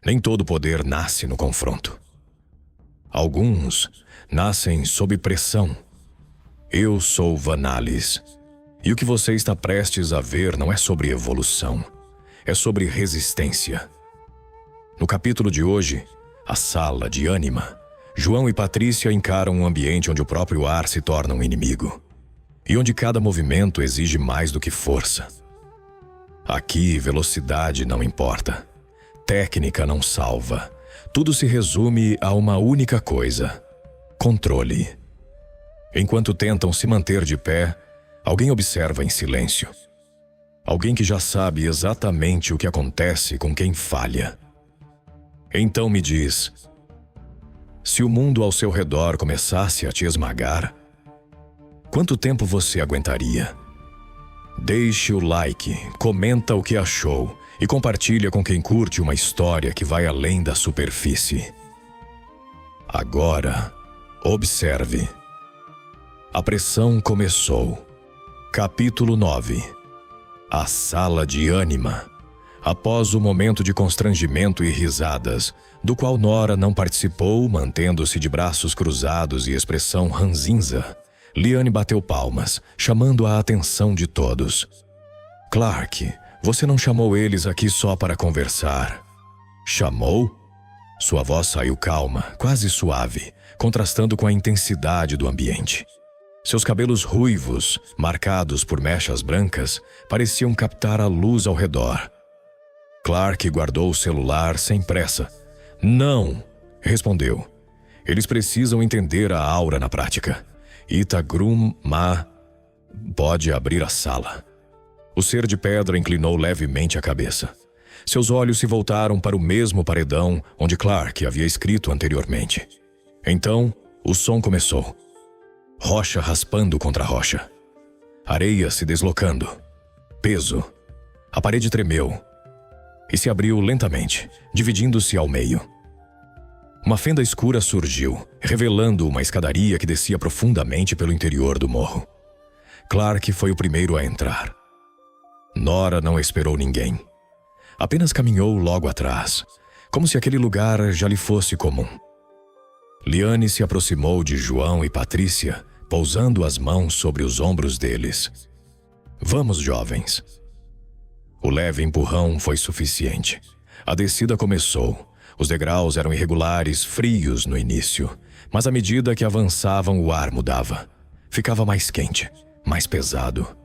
Nem todo poder nasce no confronto. Alguns nascem sob pressão. Eu sou Vanallis. E o que você está prestes a ver não é sobre evolução. É sobre resistência. No capítulo de hoje, a sala de Ânima, João e Patrícia encaram um ambiente onde o próprio ar se torna um inimigo. E onde cada movimento exige mais do que força. Aqui, velocidade não importa. Técnica não salva. Tudo se resume a uma única coisa: controle. Enquanto tentam se manter de pé, alguém observa em silêncio. Alguém que já sabe exatamente o que acontece com quem falha. Então me diz: se o mundo ao seu redor começasse a te esmagar, quanto tempo você aguentaria? Deixe o like, comenta o que achou e compartilha com quem curte uma história que vai além da superfície. Agora, observe. A pressão começou. Capítulo 9. A sala de Ânima. Após o momento de constrangimento e risadas, do qual Nora não participou, mantendo-se de braços cruzados e expressão ranzinza, Liane bateu palmas, chamando a atenção de todos. Clark, você não chamou eles aqui só para conversar. Chamou? Sua voz saiu calma, quase suave, contrastando com a intensidade do ambiente. Seus cabelos ruivos, marcados por mechas brancas, pareciam captar a luz ao redor. Clark guardou o celular sem pressa. Não, respondeu. Eles precisam entender a aura na prática. Itagrum Ma pode abrir a sala. O ser de pedra inclinou levemente a cabeça. Seus olhos se voltaram para o mesmo paredão onde Clark havia escrito anteriormente. Então, o som começou. Rocha raspando contra rocha. Areia se deslocando. Peso. A parede tremeu e se abriu lentamente, dividindo-se ao meio. Uma fenda escura surgiu, revelando uma escadaria que descia profundamente pelo interior do morro. Clark foi o primeiro a entrar. Nora não esperou ninguém. Apenas caminhou logo atrás, como se aquele lugar já lhe fosse comum. Liane se aproximou de João e Patrícia, pousando as mãos sobre os ombros deles. Vamos, jovens. O leve empurrão foi suficiente. A descida começou. Os degraus eram irregulares, frios no início, mas à medida que avançavam o ar mudava. Ficava mais quente, mais pesado.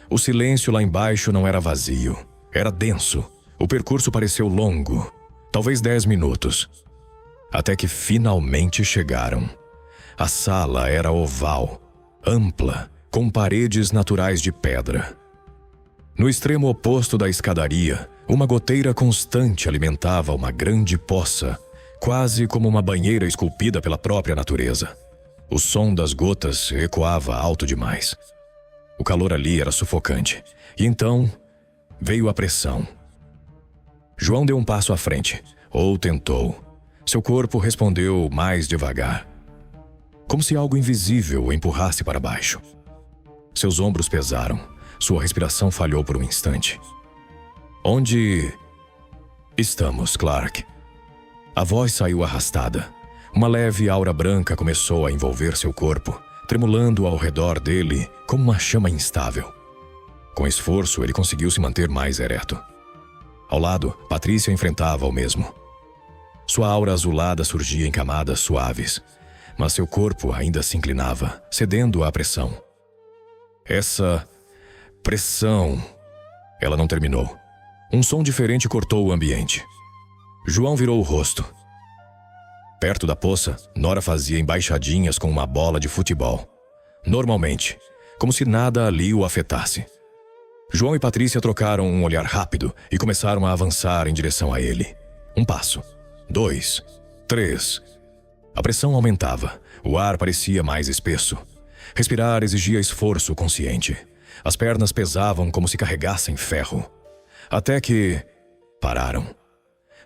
O silêncio lá embaixo não era vazio, era denso. O percurso pareceu longo, talvez 10 minutos. Até que finalmente chegaram. A sala era oval, ampla, com paredes naturais de pedra. No extremo oposto da escadaria, uma goteira constante alimentava uma grande poça, quase como uma banheira esculpida pela própria natureza. O som das gotas ecoava alto demais. O calor ali era sufocante. E então veio a pressão. João deu um passo à frente, ou tentou. Seu corpo respondeu mais devagar, como se algo invisível o empurrasse para baixo. Seus ombros pesaram. Sua respiração falhou por um instante. Onde estamos, Clark? A voz saiu arrastada. Uma leve aura branca começou a envolver seu corpo, tremulando ao redor dele como uma chama instável. Com esforço, ele conseguiu se manter mais ereto. Ao lado, Patrícia enfrentava o mesmo. Sua aura azulada surgia em camadas suaves, mas seu corpo ainda se inclinava, cedendo à pressão. Essa pressão... Ela não terminou. Um som diferente cortou o ambiente. João virou o rosto. Perto da poça, Nora fazia embaixadinhas com uma bola de futebol. Normalmente, como se nada ali o afetasse. João e Patrícia trocaram um olhar rápido e começaram a avançar em direção a ele. Um passo, 2, 3. A pressão aumentava. O ar parecia mais espesso. Respirar exigia esforço consciente. As pernas pesavam como se carregassem ferro. Até que... pararam.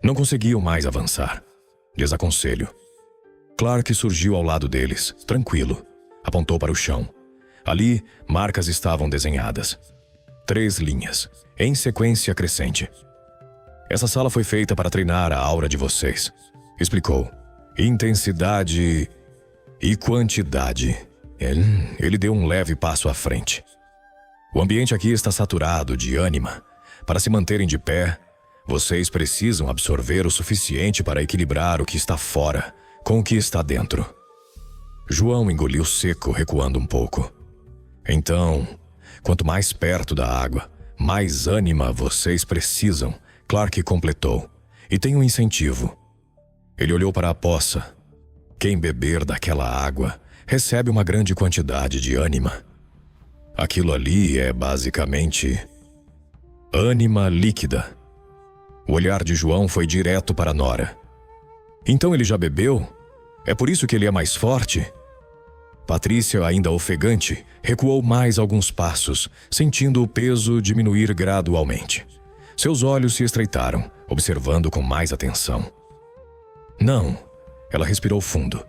Não conseguiam mais avançar. Desaconselho. Clark surgiu ao lado deles, tranquilo. Apontou para o chão. Ali, marcas estavam desenhadas. 3 linhas, em sequência crescente. Essa sala foi feita para treinar a aura de vocês. Explicou. Intensidade e quantidade. Ele deu um leve passo à frente. O ambiente aqui está saturado de ânima. Para se manterem de pé, vocês precisam absorver o suficiente para equilibrar o que está fora com o que está dentro. João engoliu seco, recuando um pouco. Então, quanto mais perto da água, mais ânima vocês precisam, Clark completou. E tem um incentivo. Ele olhou para a poça. Quem beber daquela água recebe uma grande quantidade de ânima. Aquilo ali é basicamente ânima líquida. O olhar de João foi direto para Nora. Então ele já bebeu? É por isso que ele é mais forte? Patrícia, ainda ofegante, recuou mais alguns passos, sentindo o peso diminuir gradualmente. Seus olhos se estreitaram, observando com mais atenção. Não, ela respirou fundo.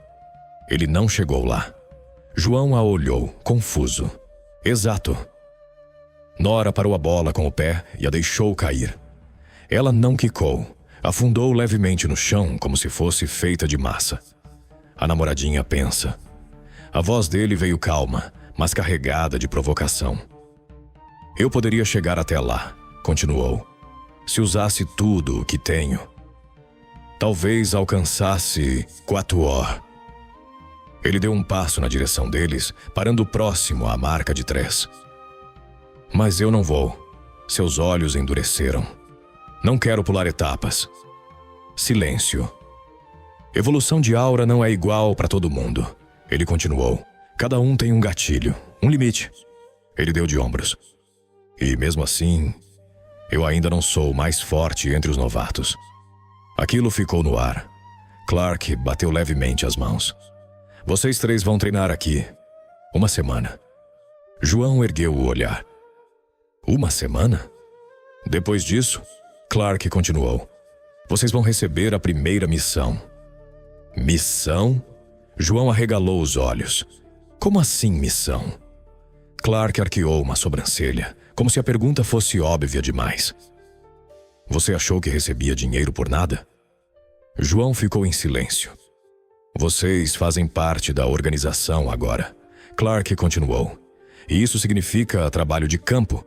Ele não chegou lá. João a olhou, confuso. Exato. Nora parou a bola com o pé e a deixou cair. Ela não quicou, afundou levemente no chão como se fosse feita de massa. A namoradinha pensa. A voz dele veio calma, mas carregada de provocação. Eu poderia chegar até lá, continuou, se usasse tudo o que tenho. Talvez alcançasse Quatuor. Ele deu um passo na direção deles, parando próximo à marca de 3. Mas eu não vou. Seus olhos endureceram. Não quero pular etapas. Silêncio. Evolução de aura não é igual para todo mundo. Ele continuou. Cada um tem um gatilho, um limite. Ele deu de ombros. E mesmo assim, eu ainda não sou o mais forte entre os novatos. Aquilo ficou no ar. Clark bateu levemente as mãos. Vocês 3 vão treinar aqui. 1 semana. João ergueu o olhar. 1 semana? Depois disso, Clark continuou. Vocês vão receber a primeira missão. Missão? João arregalou os olhos. Como assim missão? Clark arqueou uma sobrancelha, como se a pergunta fosse óbvia demais. Você achou que recebia dinheiro por nada? João ficou em silêncio. Vocês fazem parte da organização agora. Clark continuou. E isso significa trabalho de campo?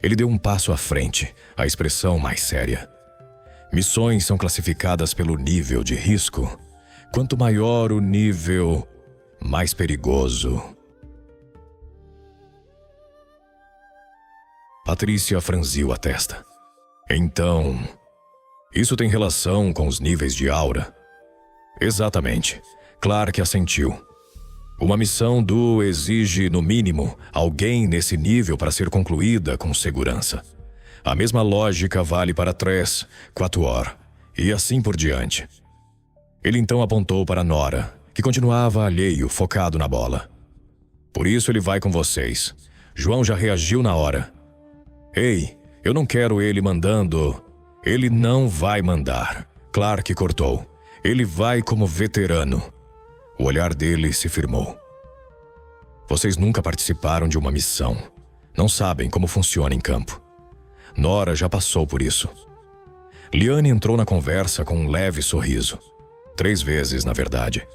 Ele deu um passo à frente, a expressão mais séria. Missões são classificadas pelo nível de risco. Quanto maior o nível, mais perigoso. Patrícia franziu a testa. Então, isso tem relação com os níveis de aura? Exatamente. Clark assentiu. Uma missão do exige, no mínimo, alguém nesse nível para ser concluída com segurança. A mesma lógica vale para 3, Quatuor, e assim por diante. Ele então apontou para Nora, que continuava alheio, focado na bola. Por isso ele vai com vocês. João já reagiu na hora. Ei, eu não quero ele mandando. Ele não vai mandar. Clark cortou. Ele vai como veterano. O olhar dele se firmou. Vocês nunca participaram de uma missão. Não sabem como funciona em campo. Nora já passou por isso. Liane entrou na conversa com um leve sorriso. 3 vezes, na verdade.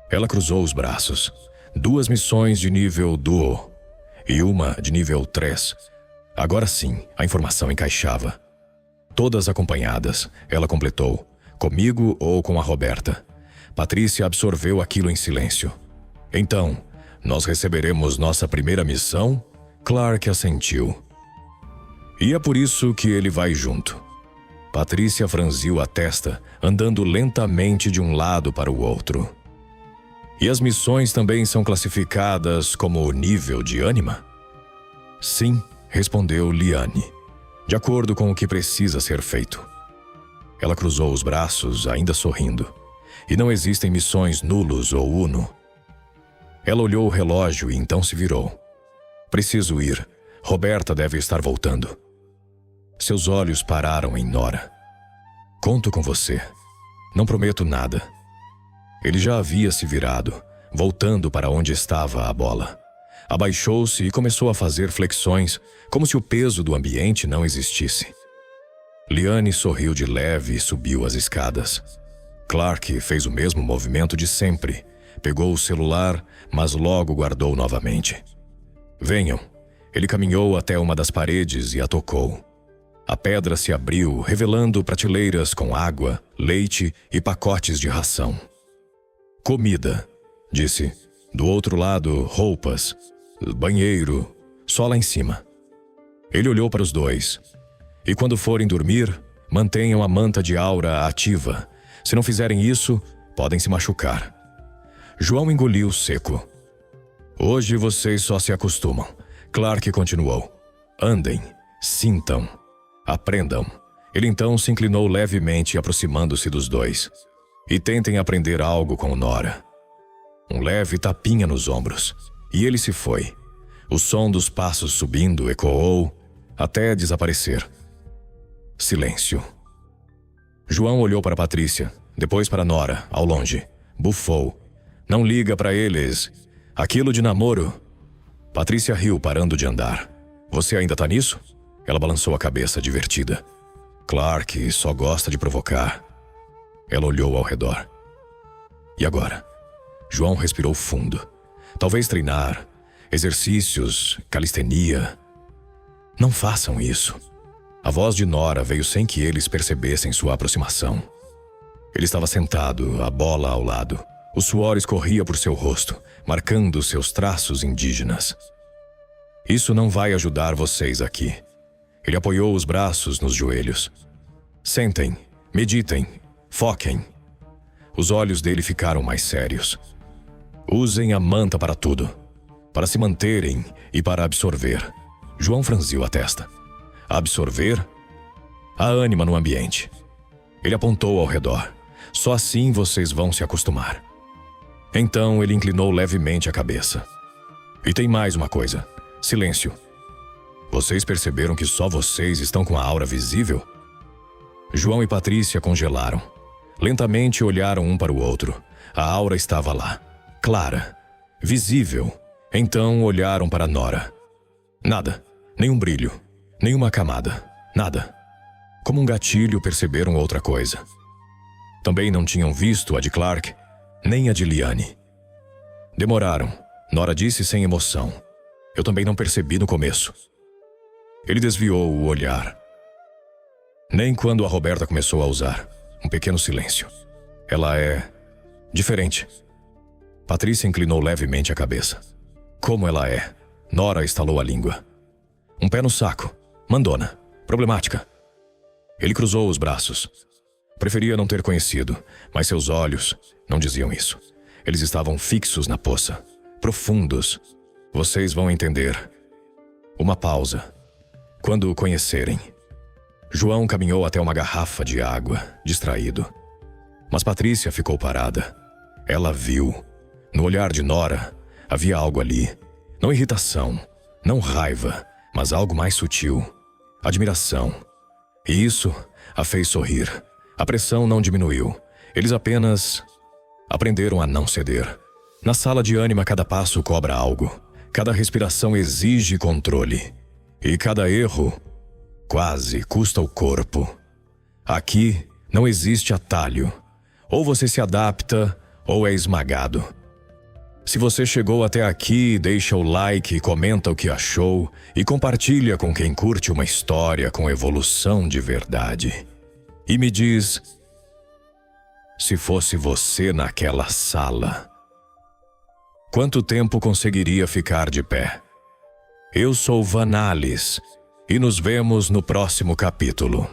Ela cruzou os braços. 2 missões de nível duo e uma de nível 3. Agora sim, a informação encaixava. Todas acompanhadas, ela completou. Comigo ou com a Roberta. Patrícia absorveu aquilo em silêncio. Então, nós receberemos nossa primeira missão? Clark assentiu. E é por isso que ele vai junto. Patrícia franziu a testa, andando lentamente de um lado para o outro. E as missões também são classificadas como nível de ânima? Sim, respondeu Liane. De acordo com o que precisa ser feito. Ela cruzou os braços, ainda sorrindo. E não existem missões nulos ou uno. Ela olhou o relógio e então se virou. Preciso ir. Roberta deve estar voltando. Seus olhos pararam em Nora. Conto com você. Não prometo nada. Ele já havia se virado, voltando para onde estava a bola. Abaixou-se e começou a fazer flexões, como se o peso do ambiente não existisse. Liane sorriu de leve e subiu as escadas. Clark fez o mesmo movimento de sempre. Pegou o celular, mas logo guardou novamente. Venham. Ele caminhou até uma das paredes e a tocou. A pedra se abriu, revelando prateleiras com água, leite e pacotes de ração. Comida, disse. Do outro lado, roupas, banheiro, só lá em cima. Ele olhou para os dois. E quando forem dormir, mantenham a manta de aura ativa. Se não fizerem isso, podem se machucar. João engoliu seco. Hoje vocês só se acostumam. Clark continuou. Andem, sintam, aprendam. Ele então se inclinou levemente, aproximando-se dos dois. E tentem aprender algo com Nora. Um leve tapinha nos ombros. E ele se foi. O som dos passos subindo ecoou até desaparecer. Silêncio. João olhou para Patrícia, depois para Nora, ao longe. Bufou. Não liga para eles. Aquilo de namoro. Patrícia riu, parando de andar. Você ainda tá nisso? Ela balançou a cabeça, divertida. Clark só gosta de provocar. Ela olhou ao redor. E agora? João respirou fundo. Talvez treinar, exercícios, calistenia. Não façam isso. A voz de Nora veio sem que eles percebessem sua aproximação. Ele estava sentado, a bola ao lado. O suor escorria por seu rosto, marcando seus traços indígenas. Isso não vai ajudar vocês aqui. Ele apoiou os braços nos joelhos. Sentem, meditem, foquem. Os olhos dele ficaram mais sérios. Usem a manta para tudo. Para se manterem e para absorver. João franziu a testa. Absorver? A ânima no ambiente. Ele apontou ao redor. Só assim vocês vão se acostumar. Então ele inclinou levemente a cabeça. E tem mais uma coisa. Silêncio. Vocês perceberam que só vocês estão com a aura visível? João e Patrícia congelaram. Lentamente olharam um para o outro. A aura estava lá. Clara. Visível. Então olharam para Nora. Nada. Nenhum brilho. Nenhuma camada. Nada. Como um gatilho perceberam outra coisa. Também não tinham visto a de Clark, nem a de Liane. Demoraram. Nora disse sem emoção. Eu também não percebi no começo. Ele desviou o olhar. Nem quando a Roberta começou a usar. Um pequeno silêncio. Ela é diferente. Patrícia inclinou levemente a cabeça. Como ela é? Nora estalou a língua. Um pé no saco. Mandona. Problemática. Ele cruzou os braços. Preferia não ter conhecido, mas seus olhos não diziam isso. Eles estavam fixos na poça. Profundos. Vocês vão entender. Uma pausa. Quando o conhecerem. João caminhou até uma garrafa de água, distraído. Mas Patrícia ficou parada. Ela viu. No olhar de Nora, havia algo ali. Não irritação, não raiva, mas algo mais sutil. Admiração. E isso a fez sorrir. A pressão não diminuiu. Eles apenas aprenderam a não ceder. Na sala de ânima, cada passo cobra algo. Cada respiração exige controle. E cada erro quase custa o corpo. Aqui não existe atalho. Ou você se adapta, ou é esmagado. Se você chegou até aqui, deixa o like, comenta o que achou e compartilha com quem curte uma história com evolução de verdade. E me diz, se fosse você naquela sala, quanto tempo conseguiria ficar de pé? Eu sou Vanales e nos vemos no próximo capítulo.